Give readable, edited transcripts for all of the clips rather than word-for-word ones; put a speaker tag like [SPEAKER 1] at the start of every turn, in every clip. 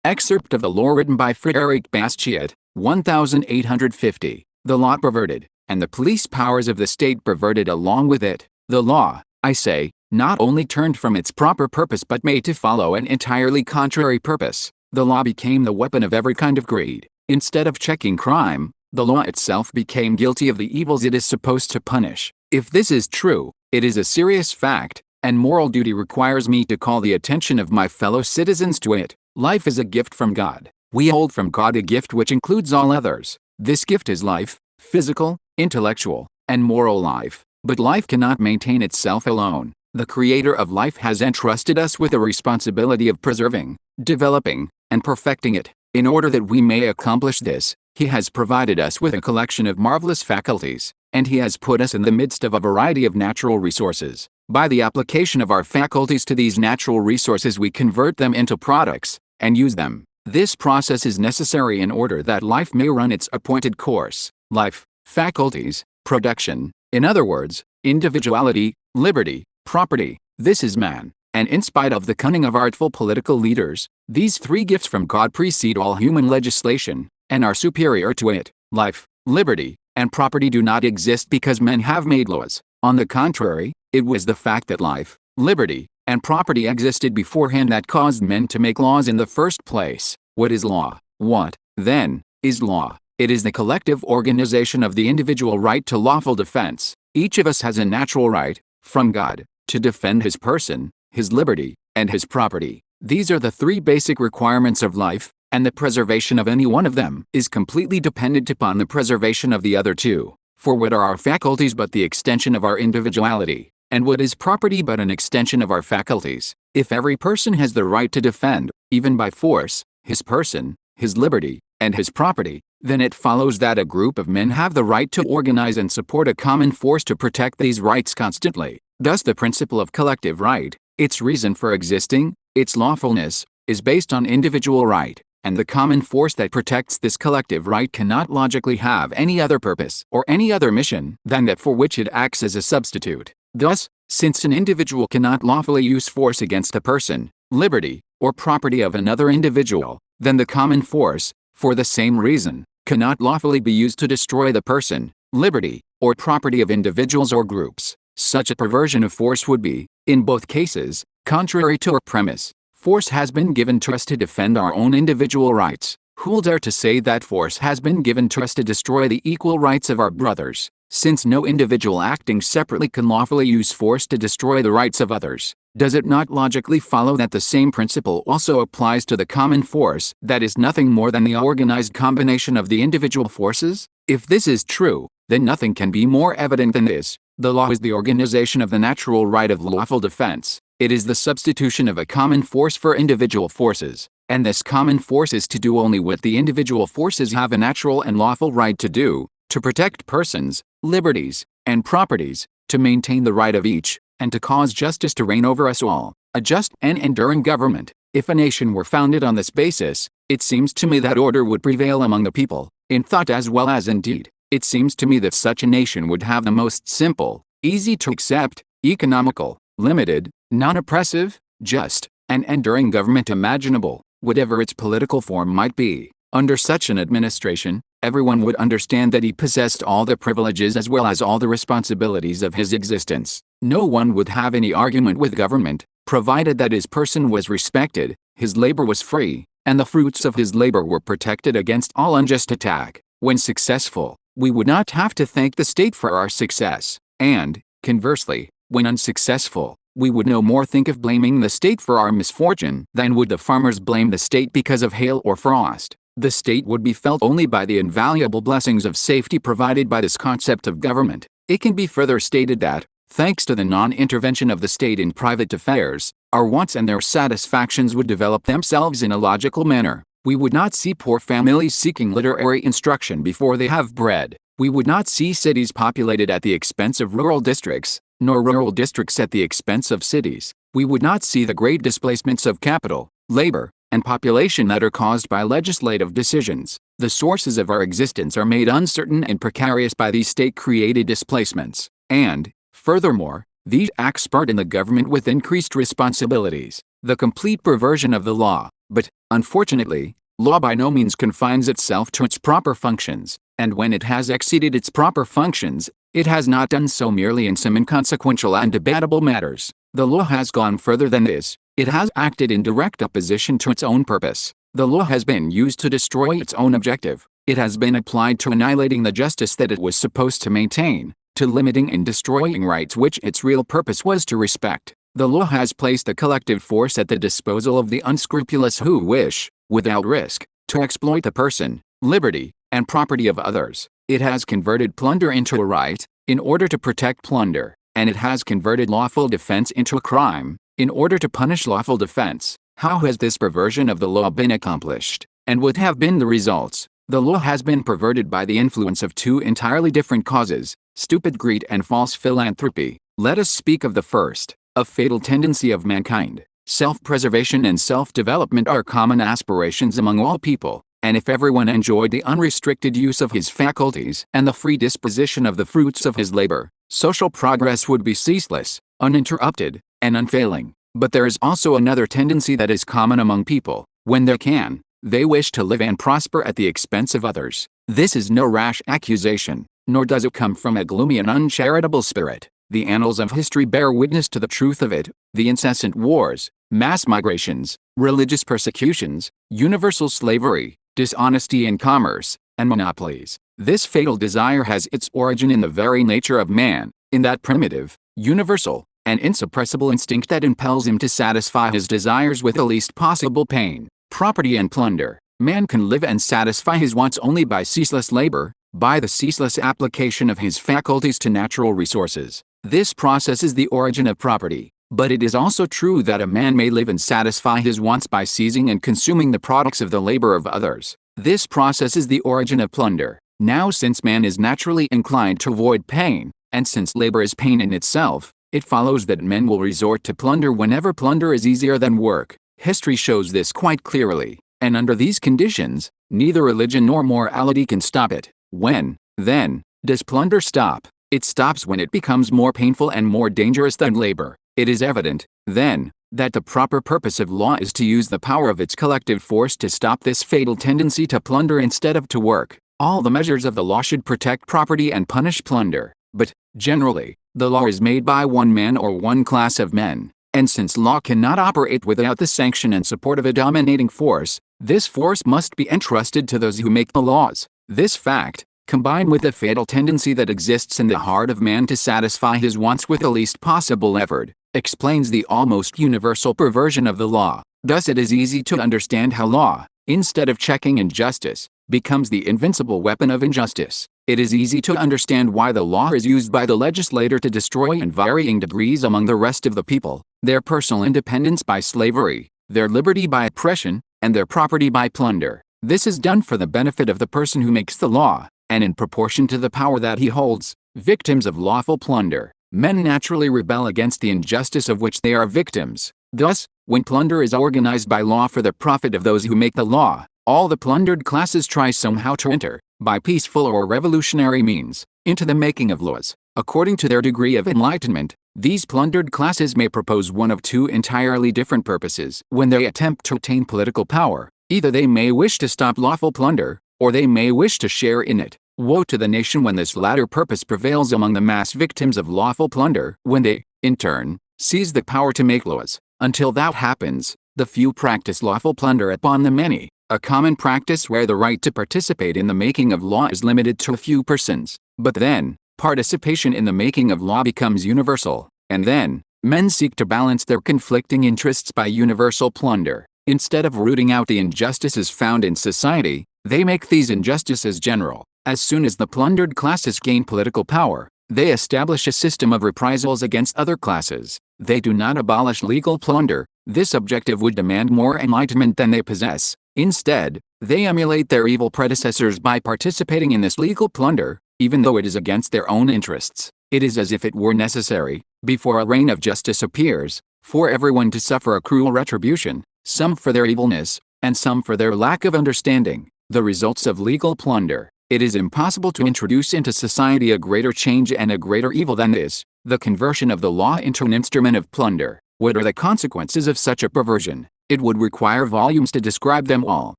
[SPEAKER 1] Excerpt of the Law written by Frédéric Bastiat, 1850. The law perverted, and the police powers of the state perverted along with it. The law, I say, not only turned from its proper purpose but made to follow an entirely contrary purpose. The law became the weapon of every kind of greed. Instead of checking crime, the law itself became guilty of the evils it is supposed to punish. If this is true, it is a serious fact, and moral duty requires me to call the attention of my fellow citizens to it. Life is a gift from God. We hold from God a gift which includes all others. This gift is life, physical, intellectual, and moral life. But life cannot maintain itself alone. The Creator of life has entrusted us with a responsibility of preserving, developing, and perfecting it. In order that we may accomplish this, He has provided us with a collection of marvelous faculties, and He has put us in the midst of a variety of natural resources. By the application of our faculties to these natural resources, we convert them into products, and use them. This process is necessary in order that life may run its appointed course. Life, faculties, production, in other words, individuality, liberty, property, this is man. And in spite of the cunning of artful political leaders, these three gifts from God precede all human legislation, and are superior to it. Life, liberty, and property do not exist because men have made laws. On the contrary, it was the fact that life, liberty, and property existed beforehand that caused men to make laws in the first place. What is law? What, then, is law? It is the collective organization of the individual right to lawful defense. Each of us has a natural right, from God, to defend his person, his liberty, and his property. These are the three basic requirements of life, and the preservation of any one of them is completely dependent upon the preservation of the other two. For what are our faculties but the extension of our individuality? And what is property but an extension of our faculties? If every person has the right to defend, even by force, his person, his liberty, and his property, then it follows that a group of men have the right to organize and support a common force to protect these rights constantly. Thus the principle of collective right, its reason for existing, its lawfulness, is based on individual right, and the common force that protects this collective right cannot logically have any other purpose or any other mission than that for which it acts as a substitute. Thus, since an individual cannot lawfully use force against a person, liberty, or property of another individual, then the common force, for the same reason, cannot lawfully be used to destroy the person, liberty, or property of individuals or groups. Such a perversion of force would be, in both cases, contrary to our premise. Force has been given to us to defend our own individual rights. Who will dare to say that force has been given to us to destroy the equal rights of our brothers? Since no individual acting separately can lawfully use force to destroy the rights of others, does it not logically follow that the same principle also applies to the common force that is nothing more than the organized combination of the individual forces? If this is true, then nothing can be more evident than this. The law is the organization of the natural right of lawful defense. It is the substitution of a common force for individual forces, and this common force is to do only what the individual forces have a natural and lawful right to do, to protect persons, liberties, and properties, to maintain the right of each, and to cause justice to reign over us all, a just and enduring government. If a nation were founded on this basis, it seems to me that order would prevail among the people, in thought as well as in deed. It seems to me that such a nation would have the most simple, easy to accept, economical, limited, non-oppressive, just, and enduring government imaginable, whatever its political form might be. Under such an administration, everyone would understand that he possessed all the privileges as well as all the responsibilities of his existence. No one would have any argument with government, provided that his person was respected, his labor was free, and the fruits of his labor were protected against all unjust attack. When successful, we would not have to thank the state for our success, and, conversely, when unsuccessful, we would no more think of blaming the state for our misfortune than would the farmers blame the state because of hail or frost. The state would be felt only by the invaluable blessings of safety provided by this concept of government. It can be further stated that, thanks to the non-intervention of the state in private affairs, our wants and their satisfactions would develop themselves in a logical manner. We would not see poor families seeking literary instruction before they have bread. We would not see cities populated at the expense of rural districts, nor rural districts at the expense of cities. We would not see the great displacements of capital, labor, and population that are caused by legislative decisions. The sources of our existence are made uncertain and precarious by these state-created displacements, and, furthermore, these acts burden the government with increased responsibilities. the complete perversion of the law. But, unfortunately, law by no means confines itself to its proper functions, and when it has exceeded its proper functions, it has not done so merely in some inconsequential and debatable matters. The law has gone further than this. It has acted in direct opposition to its own purpose. The law has been used to destroy its own objective. It has been applied to annihilating the justice that it was supposed to maintain, to limiting and destroying rights which its real purpose was to respect. The law has placed the collective force at the disposal of the unscrupulous who wish, without risk, to exploit the person, liberty, and property of others. It has converted plunder into a right, in order to protect plunder, and it has converted lawful defense into a crime, in order to punish lawful defense. How has this perversion of the law been accomplished, and what have been the results? The law has been perverted by the influence of two entirely different causes, stupid greed and false philanthropy. Let us speak of the first. A fatal tendency of mankind. Self-preservation and self-development are common aspirations among all people, and if everyone enjoyed the unrestricted use of his faculties and the free disposition of the fruits of his labor, social progress would be ceaseless, uninterrupted, and unfailing. But there is also another tendency that is common among people. When they can, they wish to live and prosper at the expense of others. This is no rash accusation, nor does it come from a gloomy and uncharitable spirit. The annals of history bear witness to the truth of it. The incessant wars, mass migrations, religious persecutions, universal slavery, dishonesty in commerce, and monopolies. This fatal desire has its origin in the very nature of man, in that primitive, universal, and insuppressible instinct that impels him to satisfy his desires with the least possible pain, property and plunder. Man can live and satisfy his wants only by ceaseless labor, by the ceaseless application of his faculties to natural resources. This process is the origin of property. But it is also true that a man may live and satisfy his wants by seizing and consuming the products of the labor of others. This process is the origin of plunder. Now, since man is naturally inclined to avoid pain, and since labor is pain in itself, it follows that men will resort to plunder whenever plunder is easier than work. History shows this quite clearly, and under these conditions, neither religion nor morality can stop it. When, then, does plunder stop? It stops when it becomes more painful and more dangerous than labor. It is evident, then, that the proper purpose of law is to use the power of its collective force to stop this fatal tendency to plunder instead of to work. All the measures of the law should protect property and punish plunder. But, generally, the law is made by one man or one class of men, and since law cannot operate without the sanction and support of a dominating force, this force must be entrusted to those who make the laws. This fact, combined with the fatal tendency that exists in the heart of man to satisfy his wants with the least possible effort, explains the almost universal perversion of the law. Thus it is easy to understand how law, instead of checking injustice, becomes the invincible weapon of injustice. It is easy to understand why the law is used by the legislator to destroy in varying degrees among the rest of the people, their personal independence by slavery, their liberty by oppression, and their property by plunder. This is done for the benefit of the person who makes the law, and in proportion to the power that he holds. Victims of lawful plunder, men naturally rebel against the injustice of which they are victims. Thus, when plunder is organized by law for the profit of those who make the law, all the plundered classes try somehow to enter, by peaceful or revolutionary means, into the making of laws. According to their degree of enlightenment, these plundered classes may propose one of two entirely different purposes. When they attempt to attain political power, either they may wish to stop lawful plunder, or they may wish to share in it. Woe to the nation when this latter purpose prevails among the mass victims of lawful plunder, when they, in turn, seize the power to make laws. Until that happens, the few practice lawful plunder upon the many, a common practice where the right to participate in the making of law is limited to a few persons. But then, participation in the making of law becomes universal, and then, men seek to balance their conflicting interests by universal plunder. Instead of rooting out the injustices found in society, they make these injustices general. As soon as the plundered classes gain political power, they establish a system of reprisals against other classes. They do not abolish legal plunder. This objective would demand more enlightenment than they possess. Instead, they emulate their evil predecessors by participating in this legal plunder, even though it is against their own interests. It is as if it were necessary, before a reign of justice appears, for everyone to suffer a cruel retribution, some for their evilness, and some for their lack of understanding the results of legal plunder. It is impossible to introduce into society a greater change and a greater evil than this, the conversion of the law into an instrument of plunder. What are the consequences of such a perversion? It would require volumes to describe them all.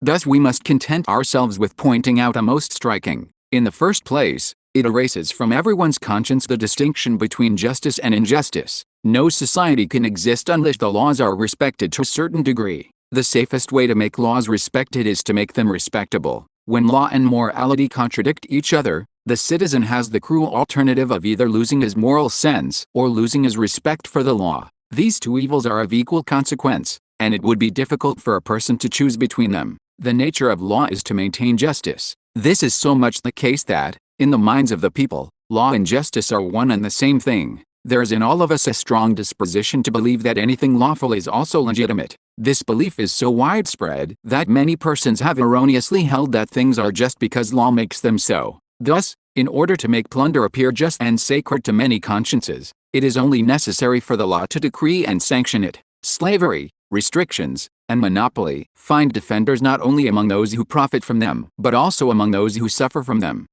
[SPEAKER 1] Thus we must content ourselves with pointing out a most striking. In the first place, it erases from everyone's conscience the distinction between justice and injustice. No society can exist unless the laws are respected to a certain degree. The safest way to make laws respected is to make them respectable. When law and morality contradict each other, the citizen has the cruel alternative of either losing his moral sense or losing his respect for the law. These two evils are of equal consequence, and it would be difficult for a person to choose between them. The nature of law is to maintain justice. This is so much the case that, in the minds of the people, law and justice are one and the same thing. There is in all of us a strong disposition to believe that anything lawful is also legitimate. This belief is so widespread that many persons have erroneously held that things are just because law makes them so. Thus, in order to make plunder appear just and sacred to many consciences, it is only necessary for the law to decree and sanction it. Slavery, restrictions, and monopoly find defenders not only among those who profit from them, but also among those who suffer from them.